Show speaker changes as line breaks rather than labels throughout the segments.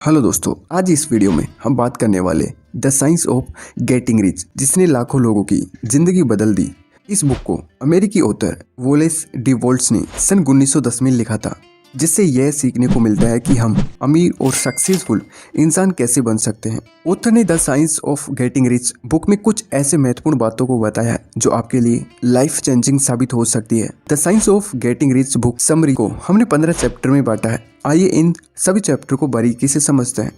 Hello दोस्तों, आज इस वीडियो में हम बात करने वाले the science of getting rich, जिसने लाखों लोगों की जिंदगी बदल दी। इस बुक को अमेरिकी ऑथर वॉलेस डी वॉल्ट्स ने सन 1910 में लिखा था, जिससे यह सीखने को मिलता है कि हम अमीर और सक्सेसफुल इंसान कैसे बन सकते हैं। ऑथर ने the science of getting rich book में कुछ ऐसे महत्वपूर्ण बातों को बताया है जो आपके लिए लाइफ चेंजिंग साबित हो सकती है। The science of getting rich book summary को हमने 15 चैप्टर में बांटा है। आइए इन सभी चैप्टर को बारीकी से समझते हैं।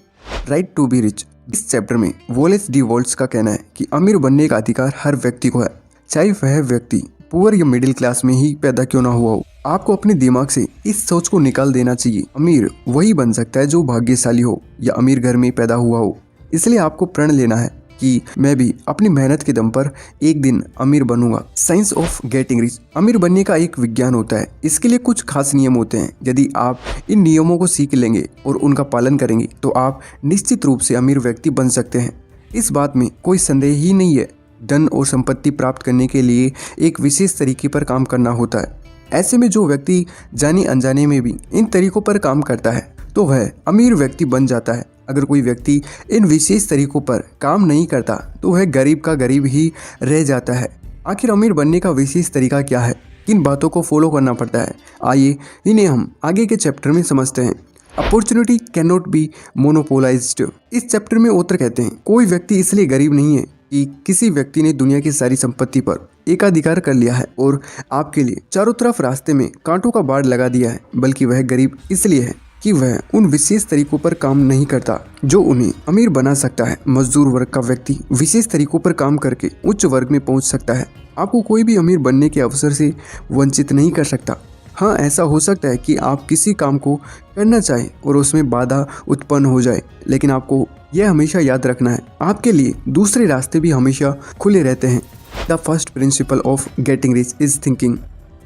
Right to be rich. इस चैप्टर में वॉलेस डी वॉल्ट्स का कहना है कि अमीर बनने का अधिकार हर व्यक्ति को है, चाहे वह व्यक्ति पुअर या मिडिल क्लास में ही पैदा क्यों ना हुआ हो। आपको अपने दिमाग से इस सोच को निकाल देना चाहिए। अमीर वही बन सकता है जो भाग्यशाली हो या अमीर घर में पैदा हुआ हो। इसलिए आपको प्रण लेना है कि मैं भी अपनी मेहनत के दम पर एक दिन अमीर बनूंगा। Science of getting rich. अमीर बनने का एक विज्ञान होता है। इसके लिए कुछ खास नियम होते हैं। यदि आप इन नियमों को सीख लेंगे और उनका पालन करेंगे तो आप निश्चित रूप से अमीर व्यक्ति बन सकते हैं। इस बात में कोई संदेह ही नहीं है। धन और संपत्ति प्राप्त करने के लिए एक विशेष तरीके पर काम करना होता है। ऐसे में जो व्यक्ति जाने अनजाने में भी इन तरीकों पर काम करता है तो वह अमीर व्यक्ति बन जाता है। अगर कोई व्यक्ति इन विशेष तरीकों पर काम नहीं करता तो वह गरीब का गरीब ही रह जाता है। आखिर अमीर बनने का विशेष तरीका क्या है? किन बातों को फॉलो करना पड़ता है? आइए इन्हें हम आगे के चैप्टर में समझते हैं। Opportunity can not be monopolised. इस चैप्टर में ऑथर कहते हैं कोई व्यक्ति इसलिए गरीब नहीं है कि किसी व्यक्ति ने दुनिया की सारी संपत्ति पर एकाधिकार कर लिया है और आपके लिए चारों तरफ रास्ते में कांटों का बाड़ लगा दिया है, बल्कि वह गरीब इसलिए है कि वह उन विशेष तरीकों पर काम नहीं करता जो उन्हें अमीर बना सकता है। मजदूर वर्ग का व्यक्ति विशेष तरीकों पर काम करके उच्च वर्ग में पहुंच सकता है। आपको कोई भी अमीर बनने के अवसर से वंचित नहीं कर सकता। हाँ, ऐसा हो सकता है कि आप किसी काम को करना चाहें और उसमें बाधा उत्पन्न हो जाए, लेकिन आपको यह हमेशा याद रखना है आपके लिए दूसरे रास्ते भी हमेशा खुले रहते हैं। The first principle of getting rich is thinking.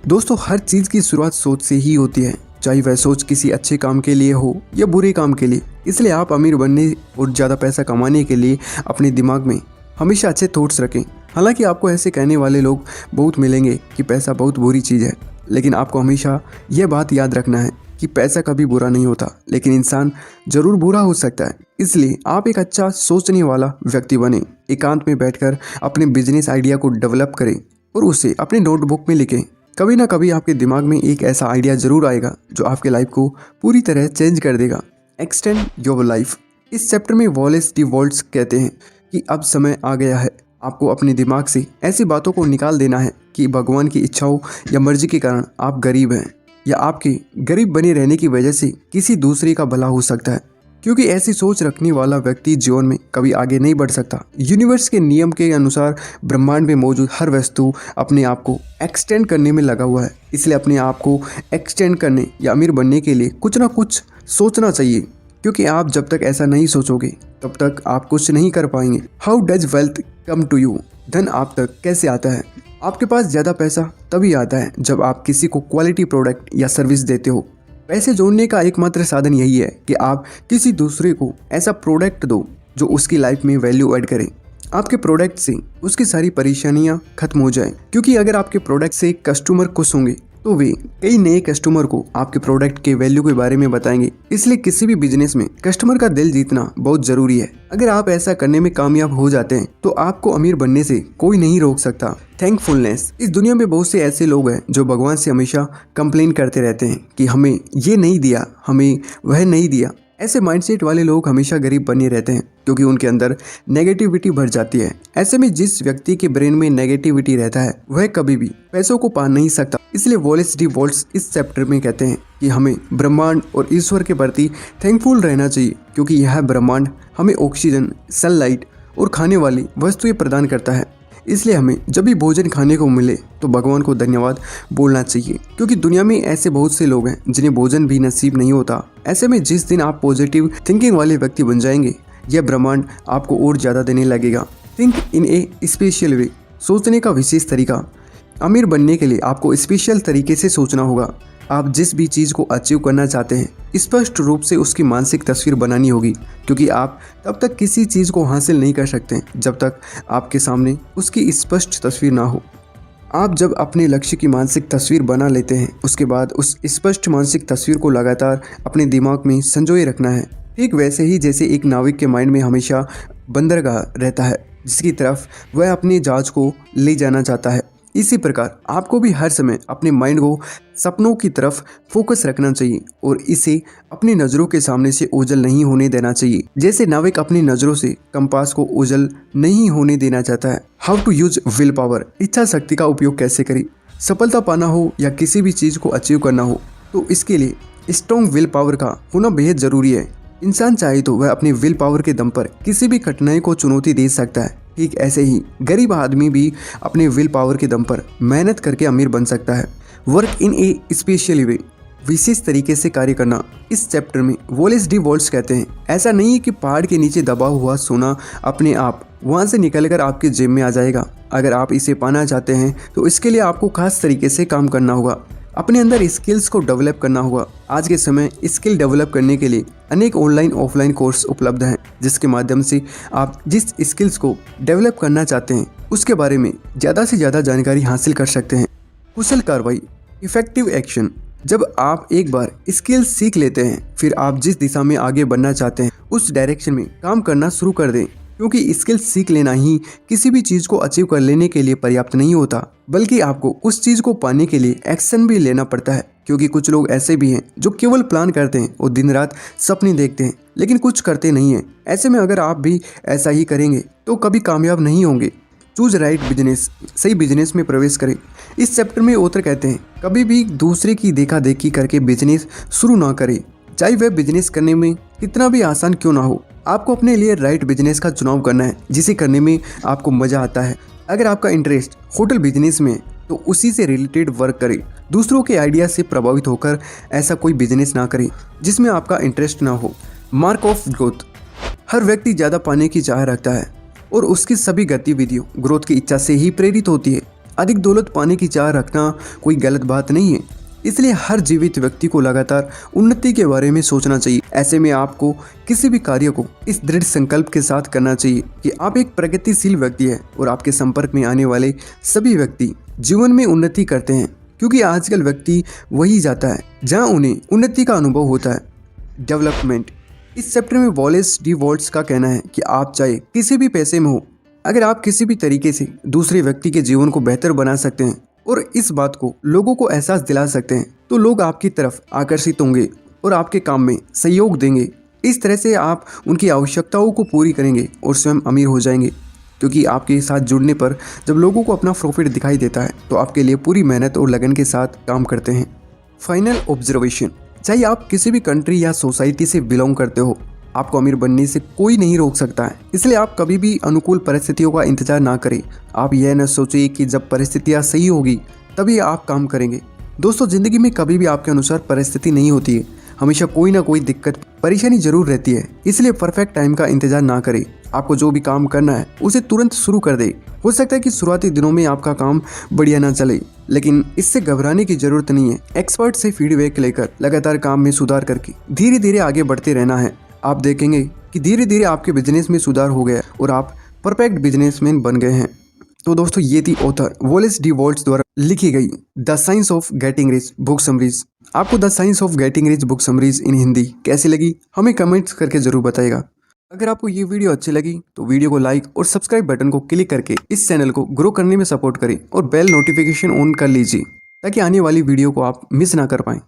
दोस्तों, हर चीज़ की शुरुआत सोच से ही होती है, चाहे वह सोच किसी अच्छे काम के लिए हो या बुरे काम के लिए। इसलिए आप अमीर बनने और ज़्यादा पैसा कमाने के लिए अपने दिमाग में हमेशा अच्छे थॉट्स रखें। हालांकि आपको ऐसे कहने वाले लोग बहुत मिलेंगे कि पैसा बहुत बुरी चीज़ है, लेकिन आपको हमेशा यह बात याद रखना है कि पैसा कभी बुरा नहीं होता, लेकिन इंसान जरूर बुरा हो सकता है। इसलिए आप एक अच्छा सोचने वाला व्यक्ति बने। एकांत में बैठकर अपने बिजनेस आइडिया को डेवलप करें और उसे अपने नोटबुक में लिखें। कभी ना कभी आपके दिमाग में एक ऐसा आइडिया जरूर आएगा जो आपके लाइफ को पूरी तरह चेंज कर देगा। Extend your life. इस चैप्टर में वॉलेस डी वॉल्ट्स कहते हैं कि अब समय आ गया है आपको अपने दिमाग से ऐसी बातों को निकाल देना है कि भगवान की इच्छाओं या मर्जी के कारण आप गरीब हैं या आपके गरीब बने रहने की वजह से किसी दूसरे का भला हो सकता है, क्योंकि ऐसी सोच रखने वाला व्यक्ति जीवन में कभी आगे नहीं बढ़ सकता। यूनिवर्स के नियम के अनुसार ब्रह्मांड में मौजूद हर वस्तु अपने आप को एक्सटेंड करने में लगा हुआ है। इसलिए अपने आप को एक्सटेंड करने या अमीर बनने के लिए कुछ ना कुछ सोचना चाहिए, क्योंकि आप जब तक ऐसा नहीं सोचोगे तब तक आप कुछ नहीं कर पाएंगे। How does wealth come to you. धन आप तक कैसे आता है? आपके पास ज़्यादा पैसा तभी आता है जब आप किसी को क्वालिटी प्रोडक्ट या सर्विस देते हो। पैसे जोड़ने का एकमात्र साधन यही है कि आप किसी दूसरे को ऐसा प्रोडक्ट दो जो उसकी लाइफ में वैल्यू ऐड करे। आपके प्रोडक्ट से उसकी सारी परेशानियां खत्म हो जाएं, क्योंकि अगर आपके प्रोडक्ट से कस्टमर खुश होंगे तो वे कई नए कस्टमर को आपके प्रोडक्ट के वैल्यू के बारे में बताएंगे। इसलिए किसी भी बिजनेस में कस्टमर का दिल जीतना बहुत जरूरी है। अगर आप ऐसा करने में कामयाब हो जाते हैं तो आपको अमीर बनने से कोई नहीं रोक सकता। थैंकफुलनेस। इस दुनिया में बहुत से ऐसे लोग हैं जो भगवान से हमेशा कंप्लेन करते रहते हैं कि हमें ये नहीं दिया, हमें वह नहीं दिया। ऐसे माइंडसेट वाले लोग हमेशा गरीब बने रहते हैं, क्योंकि उनके अंदर नेगेटिविटी भर जाती है। ऐसे में जिस व्यक्ति के ब्रेन में नेगेटिविटी रहता है वह कभी भी पैसों को पा नहीं सकता। इसलिए वॉलेस डी वॉल्ट्स इस चैप्टर में कहते हैं कि हमें ब्रह्मांड और ईश्वर के प्रति थैंकफुल रहना चाहिए, क्योंकि यह ब्रह्मांड हमें ऑक्सीजन, सनलाइट और खाने वाली वस्तुएं प्रदान करता है। इसलिए हमें जब भी भोजन खाने को मिले तो भगवान को धन्यवाद बोलना चाहिए, क्योंकि दुनिया में ऐसे बहुत से लोग हैं जिन्हें भोजन भी नसीब नहीं होता। ऐसे में जिस दिन आप पॉजिटिव थिंकिंग वाले व्यक्ति बन जाएंगे, यह ब्रह्मांड आपको और ज़्यादा देने लगेगा। थिंक इन ए स्पेशल वे। सोचने का विशेष तरीका। अमीर बनने के लिए आपको स्पेशल तरीके से सोचना होगा। आप जिस भी चीज़ को अचीव करना चाहते हैं स्पष्ट रूप से उसकी मानसिक तस्वीर बनानी होगी, क्योंकि आप तब तक किसी चीज़ को हासिल नहीं कर सकते जब तक आपके सामने उसकी स्पष्ट तस्वीर ना हो। आप जब अपने लक्ष्य की मानसिक तस्वीर बना लेते हैं उसके बाद उस स्पष्ट मानसिक तस्वीर को लगातार अपने दिमाग में संजोए रखना है। ठीक वैसे ही जैसे एक नाविक के माइंड में हमेशा बंदरगाह रहता है जिसकी तरफ वह अपनी जहाज को ले जाना चाहता है, इसी प्रकार आपको भी हर समय अपने माइंड को सपनों की तरफ फोकस रखना चाहिए और इसे अपनी नज़रों के सामने से ओझल नहीं होने देना चाहिए। जैसे नाविक अपनी नज़रों से कंपास को ओझल नहीं होने देना चाहता है। How to use will power, इच्छा शक्ति का उपयोग कैसे करें। सफलता पाना हो या किसी भी चीज़ को अचीव करना हो तो इसके लिए स्ट्रॉन्ग विल पावर का होना बेहद ज़रूरी है। इंसान चाहे तो वह अपनी विल पावर के दम पर किसी भी कठिनाई को चुनौती दे सकता है। ठीक ऐसे ही गरीब आदमी भी अपने विल पावर के दम पर मेहनत करके अमीर बन सकता है। वर्क इन ए स्पेशल वे, विशेष तरीके से कार्य करना। इस चैप्टर में वॉलेस डी वॉल्स कहते हैं, ऐसा नहीं है कि पहाड़ के नीचे दबा हुआ सोना अपने आप वहां से निकलकर आपके जेब में आ जाएगा। अगर आप इसे पाना चाहते हैं तो इसके लिए आपको खास तरीके से काम करना होगा, अपने अंदर स्किल्स को डेवलप करना होगा। आज के समय स्किल डेवलप करने के लिए अनेक ऑनलाइन ऑफलाइन कोर्स उपलब्ध हैं जिसके माध्यम से आप जिस स्किल्स को डेवलप करना चाहते हैं उसके बारे में ज़्यादा से ज़्यादा जानकारी हासिल कर सकते हैं। कुशल कार्रवाई, इफेक्टिव एक्शन। जब आप एक बार स्किल्स सीख लेते हैं फिर आप जिस दिशा में आगे बढ़ना चाहते हैं उस डायरेक्शन में काम करना शुरू कर दें, क्योंकि स्किल्स सीख लेना ही किसी भी चीज़ को अचीव कर लेने के लिए पर्याप्त नहीं होता, बल्कि आपको उस चीज़ को पाने के लिए एक्शन भी लेना पड़ता है। क्योंकि कुछ लोग ऐसे भी हैं जो केवल प्लान करते हैं और दिन रात सपने देखते हैं लेकिन कुछ करते नहीं हैं। ऐसे में अगर आप भी ऐसा ही करेंगे तो कभी कामयाब नहीं होंगे। चूज राइट बिजनेस, सही बिजनेस में प्रवेश करें। इस चैप्टर में ऑथर कहते हैं कभी भी दूसरे की देखा देखी करके बिजनेस शुरू ना करें, चाहे वह बिजनेस करने में कितना भी आसान क्यों ना हो। आपको अपने लिए राइट बिजनेस का चुनाव करना है जिसे करने में आपको मजा आता है। अगर आपका इंटरेस्ट होटल बिजनेस में है तो उसी से रिलेटेड वर्क करें। दूसरों के आइडिया से प्रभावित होकर ऐसा कोई बिजनेस ना करें जिसमें आपका इंटरेस्ट ना हो। मार्क ऑफ ग्रोथ, हर व्यक्ति ज़्यादा पाने की चाह रखता है और उसकी सभी गतिविधियों ग्रोथ की इच्छा से ही प्रेरित होती है। अधिक दौलत पाने की चाह रखना कोई गलत बात नहीं है, इसलिए हर जीवित व्यक्ति को लगातार उन्नति के बारे में सोचना चाहिए। ऐसे में आपको किसी भी कार्य को इस दृढ़ संकल्प के साथ करना चाहिए कि आप एक प्रगतिशील व्यक्ति हैं और आपके संपर्क में आने वाले सभी व्यक्ति जीवन में उन्नति करते हैं, क्योंकि आजकल व्यक्ति वही जाता है जहां उन्हें उन्नति का अनुभव होता है। डेवलपमेंट, इस चैप्टर में वॉलेस डी वॉल्स का कहना है कि आप चाहे किसी भी पैसे में हो, अगर आप किसी भी तरीके से दूसरे व्यक्ति के जीवन को बेहतर बना सकते हैं और इस बात को लोगों को एहसास दिला सकते हैं तो लोग आपकी तरफ आकर्षित होंगे और आपके काम में सहयोग देंगे। इस तरह से आप उनकी आवश्यकताओं को पूरी करेंगे और स्वयं अमीर हो जाएंगे, क्योंकि आपके साथ जुड़ने पर जब लोगों को अपना प्रॉफिट दिखाई देता है तो आपके लिए पूरी मेहनत और लगन के साथ काम करते हैं। फाइनल ऑब्जर्वेशन, चाहे आप किसी भी कंट्री या सोसाइटी से बिलोंग करते हो, आपको अमीर बनने से कोई नहीं रोक सकता है। इसलिए आप कभी भी अनुकूल परिस्थितियों का इंतजार ना करें। आप यह न सोचिए कि जब परिस्थितियाँ सही होगी तभी आप काम करेंगे। दोस्तों, जिंदगी में कभी भी आपके अनुसार परिस्थिति नहीं होती है, हमेशा कोई ना कोई दिक्कत परेशानी जरूर रहती है। इसलिए परफेक्ट टाइम का इंतजार ना करें। आपको जो भी काम करना है उसे तुरंत शुरू कर दे। हो सकता है कि शुरुआती दिनों में आपका काम बढ़िया ना चले, लेकिन इससे घबराने की जरूरत नहीं है। एक्सपर्ट से फीडबैक लेकर लगातार काम में सुधार करके धीरे धीरे आगे बढ़ते रहना है। आप देखेंगे कि धीरे धीरे आपके बिजनेस में सुधार हो गया और आप परफेक्ट बिजनेसमैन बन गए हैं। तो दोस्तों, ये थी ऑथर वॉलेस डी वॉल्स द्वारा लिखी गई the science of getting rich book summaries. आपको the science of getting rich book summaries in Hindi कैसी लगी हमें कमेंट्स करके जरूर बताइएगा। अगर आपको ये वीडियो अच्छी लगी तो वीडियो को लाइक और सब्सक्राइब बटन को क्लिक करके इस चैनल को ग्रो करने में सपोर्ट करें और बेल नोटिफिकेशन ऑन कर लीजिए ताकि आने वाली वीडियो को आप मिस ना कर पाएं।